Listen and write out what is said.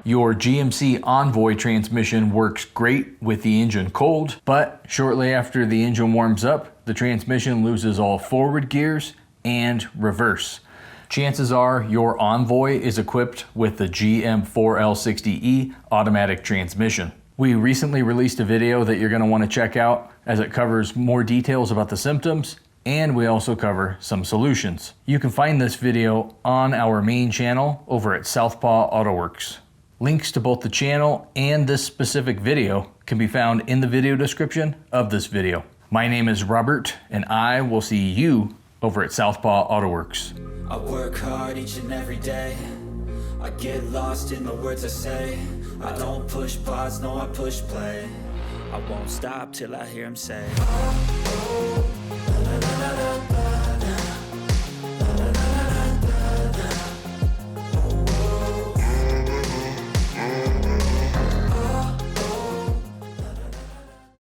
Your GMC Envoy transmission works great with the engine cold, but shortly after the engine warms up, the transmission loses all forward gears and reverse. Chances are your Envoy is equipped with the GM4L60E automatic transmission. We recently released a video that you're going to want to check out as it covers more details about the symptoms, and we also cover some solutions. You can find this video on our main channel over at Southpaw Autoworks. Links to both the channel and this specific video can be found in the video description of this video. My name is Robert, and I will see you over at Southpaw Autoworks. I work hard each and every day. I get lost in the words I say. I don't push pause, no, I push play. I won't stop till I hear him say